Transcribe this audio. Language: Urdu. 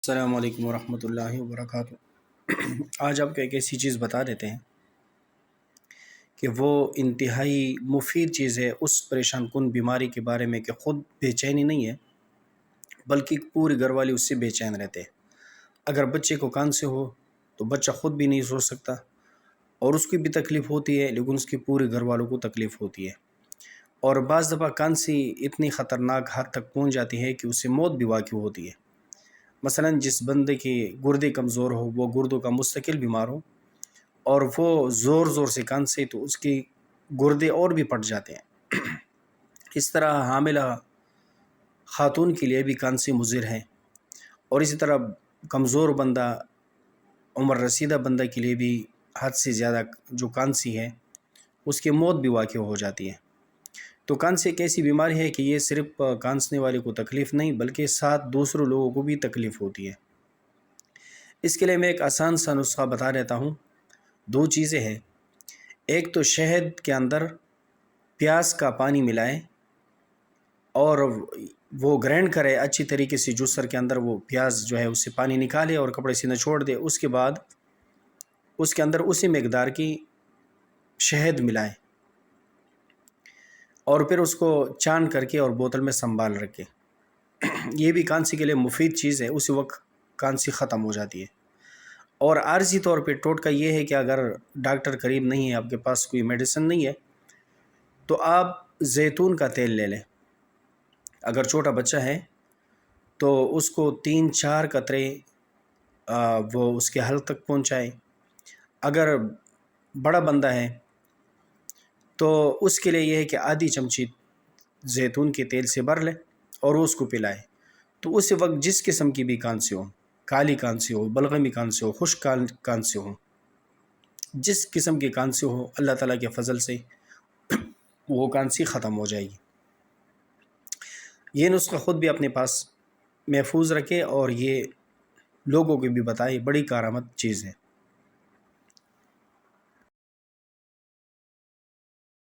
السلام علیکم ورحمۃ اللہ وبرکاتہ۔ آج آپ کو ایک ایسی چیز بتا دیتے ہیں کہ وہ انتہائی مفید چیز ہے اس پریشان کن بیماری کے بارے میں کہ خود بے چینی نہیں ہے بلکہ پورے گھر والے اس سے بے چین رہتے ہیں۔ اگر بچے کو کانسے ہو تو بچہ خود بھی نہیں سو سکتا اور اس کی بھی تکلیف ہوتی ہے، لیکن اس کے پورے گھر والوں کو تکلیف ہوتی ہے۔ اور بعض دفعہ کانسی اتنی خطرناک حد تک پہنچ جاتی ہے کہ اس سے موت بھی واقع ہوتی ہے۔ مثلا جس بندے کی گردے کمزور ہو، وہ گردوں کا مستقل بیمار ہو اور وہ زور زور سے کانسے تو اس کی گردے اور بھی پھٹ جاتے ہیں۔ اس طرح حاملہ خاتون کے لیے بھی کانسی مضر ہے، اور اسی طرح کمزور بندہ، عمر رسیدہ بندہ کے لیے بھی حد سے زیادہ جو کانسی ہے اس کی موت بھی واقع ہو جاتی ہے۔ تو کانسی ایک ایسی بیماری ہے کہ یہ صرف کانسنے والے کو تکلیف نہیں بلکہ ساتھ دوسروں لوگوں کو بھی تکلیف ہوتی ہے۔ اس کے لیے میں ایک آسان سا نسخہ بتا دیتا ہوں۔ دو چیزیں ہیں، ایک تو شہد کے اندر پیاز کا پانی ملائیں اور وہ گرینڈ کرے اچھی طریقے سے، جوسر کے اندر وہ پیاز جو ہے اس سے پانی نکالے اور کپڑے سے نچوڑ دے۔ اس کے بعد اس کے اندر اسی مقدار کی شہد ملائیں اور پھر اس کو چان کر کے اور بوتل میں سنبھال رکھے۔ یہ بھی کانسی کے لیے مفید چیز ہے، اسی وقت کانسی ختم ہو جاتی ہے۔ اور عارضی طور پہ ٹوٹکا یہ ہے کہ اگر ڈاکٹر قریب نہیں ہے، آپ کے پاس کوئی میڈیسن نہیں ہے، تو آپ زیتون کا تیل لے لیں۔ اگر چھوٹا بچہ ہے تو اس کو 3-4 قطرے وہ اس کے حلق تک پہنچائے۔ اگر بڑا بندہ ہے تو اس کے لیے یہ ہے کہ آدھی چمچی زیتون کے تیل سے بھر لے اور اس کو پلائے۔ تو اس وقت جس قسم کی بھی کانسی ہو، کالی کانسی ہو، بلغمی کانسی ہو، خشک کانسی ہو، جس قسم کی کانسی ہو، اللہ تعالیٰ کے فضل سے وہ کانسی ختم ہو جائے گی۔ یہ نسخہ خود بھی اپنے پاس محفوظ رکھے اور یہ لوگوں کو بھی بتائے، بڑی کارآمد چیز ہے۔